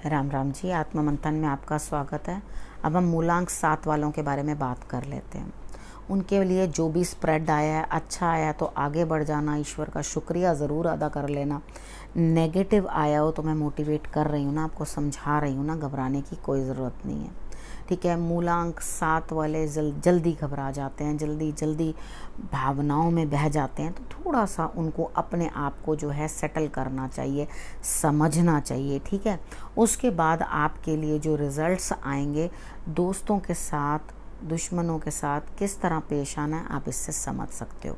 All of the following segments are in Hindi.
राम राम जी। आत्म मंथन में आपका स्वागत है। अब हम मूलांक 7 वालों के बारे में बात कर लेते हैं। उनके लिए जो भी स्प्रेड आया है, अच्छा आया तो आगे बढ़ जाना, ईश्वर का शुक्रिया ज़रूर अदा कर लेना। नेगेटिव आया हो तो मैं मोटिवेट कर रही हूँ ना, आपको समझा रही हूँ ना, घबराने की कोई ज़रूरत नहीं है। ठीक है। मूलांक 7 वाले जल्दी घबरा जाते हैं, जल्दी भावनाओं में बह जाते हैं, तो थोड़ा सा उनको अपने आप को जो है सेटल करना चाहिए, समझना चाहिए। ठीक है। उसके बाद आपके लिए जो रिज़ल्ट्स आएंगे, दोस्तों के साथ, दुश्मनों के साथ किस तरह पेश आना है, आप इससे समझ सकते हो।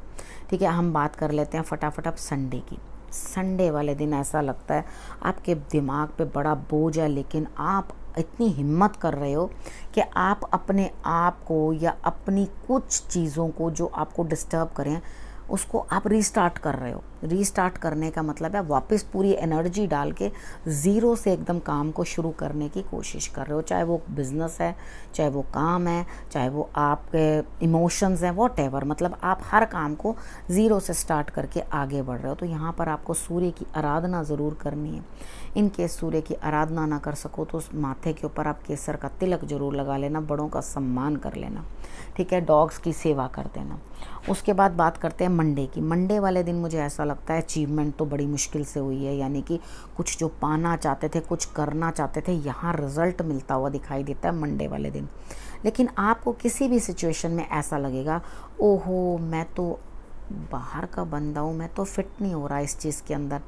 ठीक है। हम बात कर लेते हैं फटाफट अब संडे की। संडे वाले दिन ऐसा लगता है आपके दिमाग पे बड़ा बोझ है, लेकिन आप इतनी हिम्मत कर रहे हो कि आप अपने आप को या अपनी कुछ चीज़ों को जो आपको डिस्टर्ब करें उसको आप रीस्टार्ट कर रहे हो। रीस्टार्ट करने का मतलब है वापस पूरी एनर्जी डाल के ज़ीरो से एकदम काम को शुरू करने की कोशिश कर रहे हो। चाहे वो बिज़नेस है, चाहे वो काम है, चाहे वो आपके इमोशंस हैं, वॉटएवर, मतलब आप हर काम को ज़ीरो से स्टार्ट करके आगे बढ़ रहे हो। तो यहाँ पर आपको सूर्य की आराधना ज़रूर करनी है। इन केस सूर्य की आराधना ना कर सको तो उस माथे के ऊपर आप केसर का तिलक ज़रूर लगा लेना, बड़ों का सम्मान कर लेना। ठीक है। डॉग्स की सेवा कर देना। उसके बाद बात करते हैं मंडे की। मंडे वाले दिन मुझे ऐसा लगता है अचीवमेंट तो बड़ी मुश्किल से हुई है, यानी कि कुछ जो पाना चाहते थे, कुछ करना चाहते थे, यहाँ रिज़ल्ट मिलता हुआ दिखाई देता है मंडे वाले दिन। लेकिन आपको किसी भी सिचुएशन में ऐसा लगेगा, ओहो मैं तो बाहर का बंदा हूँ, मैं तो फिट नहीं हो रहा इस चीज़ के अंदर।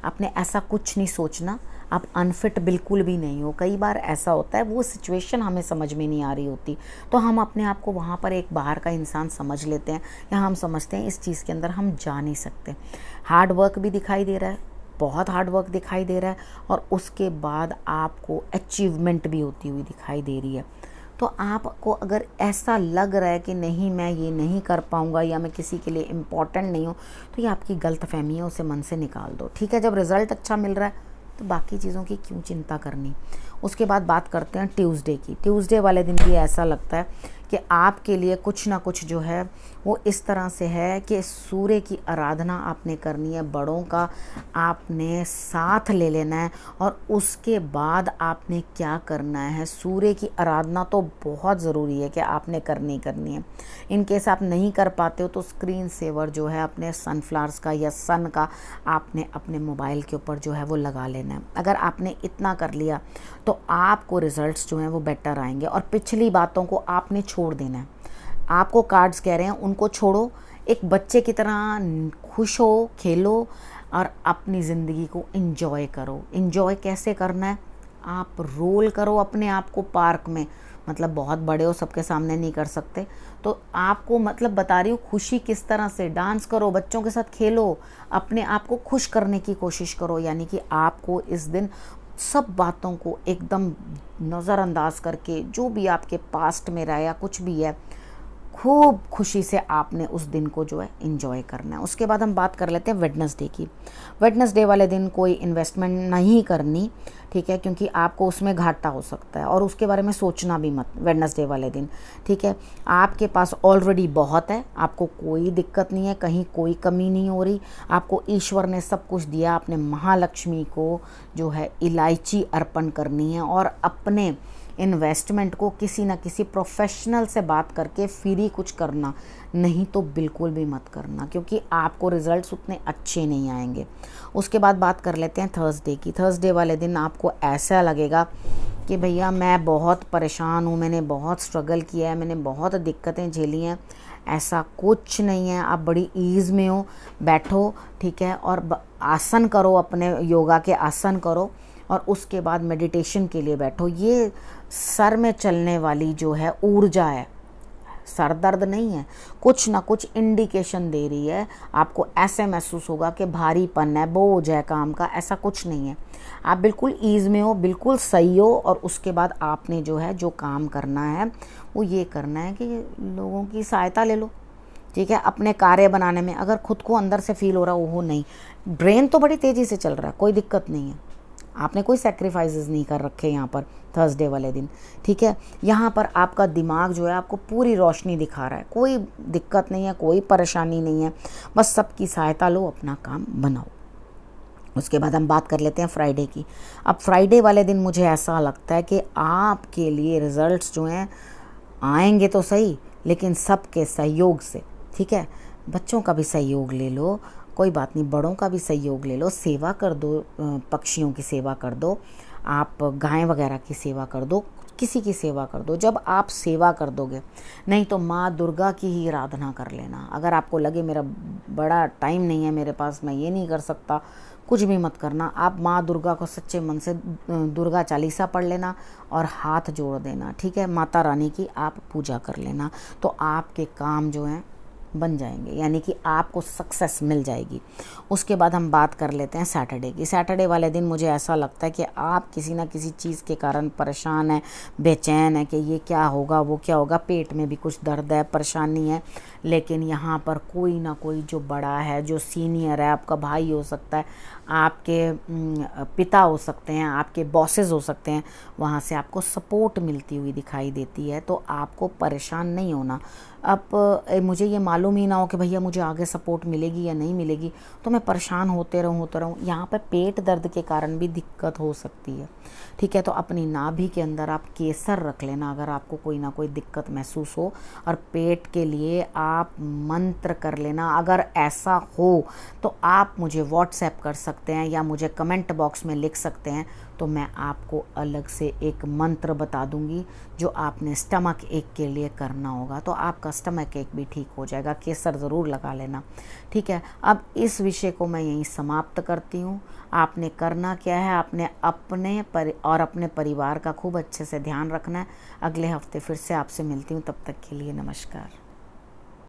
आपने ऐसा कुछ नहीं सोचना, आप अनफिट बिल्कुल भी नहीं हो। कई बार ऐसा होता है वो सिचुएशन हमें समझ में नहीं आ रही होती, तो हम अपने आप को वहाँ पर एक बाहर का इंसान समझ लेते हैं, या हम समझते हैं इस चीज़ के अंदर हम जा नहीं सकते। हार्ड वर्क भी दिखाई दे रहा है, बहुत हार्ड वर्क दिखाई दे रहा है, और उसके बाद आपको अचीवमेंट भी होती हुई दिखाई दे रही है। तो आपको अगर ऐसा लग रहा है कि नहीं मैं ये नहीं कर पाऊँगा, या मैं किसी के लिए इम्पॉर्टेंट नहीं हूँ, तो ये आपकी गलत फहमी है, उसे मन से निकाल दो। ठीक है। जब रिज़ल्ट अच्छा मिल रहा है तो बाकी चीज़ों की क्यों चिंता करनी। उसके बाद बात करते हैं ट्यूसडे की। ट्यूसडे वाले दिन भी ऐसा लगता है कि आपके लिए कुछ ना कुछ जो है वो इस तरह से है कि सूर्य की आराधना आपने करनी है, बड़ों का आपने साथ ले लेना है, और उसके बाद आपने क्या करना है, सूर्य की आराधना तो बहुत ज़रूरी है कि आपने करनी है। इन केस आप नहीं कर पाते हो तो स्क्रीन सेवर जो है अपने सनफ्लावर्स का या सन का आपने अपने मोबाइल के ऊपर जो है वो लगा लेना है। अगर आपने इतना कर लिया तो आपको रिज़ल्ट्स जो हैं वो बेटर आएंगे, और पिछली बातों को आपने छोड़ देना है। आपको कार्ड्स कह रहे हैं उनको छोड़ो, एक बच्चे की तरह खुश हो, खेलो और अपनी ज़िंदगी को एंजॉय करो। एंजॉय कैसे करना है, आप रोल करो अपने आप को पार्क में, मतलब बहुत बड़े हो, सबके सामने नहीं कर सकते, तो आपको मतलब बता रही हूँ खुशी किस तरह से, डांस करो, बच्चों के साथ खेलो, अपने आप को खुश करने की कोशिश करो। यानी कि आपको इस दिन सब बातों को एकदम नज़रअंदाज करके, जो भी आपके पास्ट में रहा या कुछ भी है, खूब खुशी से आपने उस दिन को जो है एंजॉय करना है। उसके बाद हम बात कर लेते हैं वेडनेसडे की। वेडनेसडे वाले दिन कोई इन्वेस्टमेंट नहीं करनी, ठीक है, क्योंकि आपको उसमें घाटा हो सकता है, और उसके बारे में सोचना भी मत वेडनेसडे वाले दिन। ठीक है। आपके पास ऑलरेडी बहुत है, आपको कोई दिक्कत नहीं है, कहीं कोई कमी नहीं हो रही। आपको ईश्वर ने सब कुछ दिया, आपने महालक्ष्मी को जो है इलायची अर्पण करनी है, और अपने इन्वेस्टमेंट को किसी ना किसी प्रोफेशनल से बात करके फ्री कुछ करना, नहीं तो बिल्कुल भी मत करना, क्योंकि आपको रिजल्ट्स उतने अच्छे नहीं आएंगे। उसके बाद बात कर लेते हैं थर्सडे की। थर्सडे वाले दिन आपको ऐसा लगेगा कि भैया मैं बहुत परेशान हूँ, मैंने बहुत स्ट्रगल किया है, मैंने बहुत दिक्कतें झेली हैं। ऐसा कुछ नहीं है, आप बड़ी ईज़ में हो, बैठो, ठीक है, और आसन करो, अपने योगा के आसन करो, और उसके बाद मेडिटेशन के लिए बैठो। ये सर में चलने वाली जो है ऊर्जा है, सर दर्द नहीं है, कुछ ना कुछ इंडिकेशन दे रही है। आपको ऐसे महसूस होगा कि भारीपन है, बोझ है काम का, ऐसा कुछ नहीं है। आप बिल्कुल ईज़ में हो, बिल्कुल सही हो, और उसके बाद आपने जो है जो काम करना है वो ये करना है कि लोगों की सहायता ले लो। ठीक है। अपने कार्य बनाने में अगर खुद को अंदर से फील हो रहा हो नहीं, ब्रेन तो बड़ी तेज़ी से चल रहा है, कोई दिक्कत नहीं है, आपने कोई सेक्रीफाइसेस नहीं कर रखे यहाँ पर थर्सडे वाले दिन। ठीक है। यहाँ पर आपका दिमाग जो है आपको पूरी रोशनी दिखा रहा है, कोई दिक्कत नहीं है, कोई परेशानी नहीं है, बस सबकी सहायता लो, अपना काम बनाओ। उसके बाद हम बात कर लेते हैं फ्राइडे की। अब फ्राइडे वाले दिन मुझे ऐसा लगता है कि आपके लिए रिज़ल्ट्स जो हैं आएंगे तो सही, लेकिन सबके सहयोग से, ठीक है। बच्चों का भी सहयोग ले लो, कोई बात नहीं, बड़ों का भी सहयोग ले लो, सेवा कर दो, पक्षियों की सेवा कर दो, आप गाय वगैरह की सेवा कर दो, किसी की सेवा कर दो। जब आप सेवा कर दोगे, नहीं तो माँ दुर्गा की ही आराधना कर लेना। अगर आपको लगे मेरा बड़ा टाइम नहीं है मेरे पास, मैं ये नहीं कर सकता, कुछ भी मत करना। आप माँ दुर्गा को सच्चे मन से दुर्गा चालीसा पढ़ लेना और हाथ जोड़ देना, ठीक है। माता रानी की आप पूजा कर लेना, तो आपके काम जो हैं बन जाएंगे, यानी कि आपको सक्सेस मिल जाएगी। उसके बाद हम बात कर लेते हैं सैटरडे की। सैटरडे वाले दिन मुझे ऐसा लगता है कि आप किसी ना किसी चीज़ के कारण परेशान हैं, बेचैन है कि ये क्या होगा, वो क्या होगा, पेट में भी कुछ दर्द है, परेशानी है। लेकिन यहाँ पर कोई ना कोई जो बड़ा है, जो सीनियर है, आपका भाई हो सकता है, आपके पिता हो सकते हैं, आपके बॉसेस हो सकते हैं, वहाँ से आपको सपोर्ट मिलती हुई दिखाई देती है। तो आपको परेशान नहीं होना। अब मुझे ये मालूम ही ना हो कि भैया मुझे आगे सपोर्ट मिलेगी या नहीं मिलेगी, तो मैं परेशान होते रहूँ। यहाँ पर पेट दर्द के कारण भी दिक्कत हो सकती है, ठीक है। तो अपनी नाभि के अंदर आप केसर रख लेना अगर आपको कोई ना कोई दिक्कत महसूस हो। और पेट के लिए आप मंत्र कर लेना। अगर ऐसा हो तो आप मुझे व्हाट्सएप कर सकते हैं या मुझे कमेंट बॉक्स में लिख सकते हैं, तो मैं आपको अलग से एक मंत्र बता दूंगी जो आपने स्टमक एक के लिए करना होगा, तो आपका स्टमक एक भी ठीक हो जाएगा। केसर ज़रूर लगा लेना, ठीक है। अब इस विषय को मैं यहीं समाप्त करती हूँ। आपने करना क्या है, आपने अपने परिवार का खूब अच्छे से ध्यान रखना है। अगले हफ्ते फिर से आपसे मिलती हूँ, तब तक के लिए नमस्कार।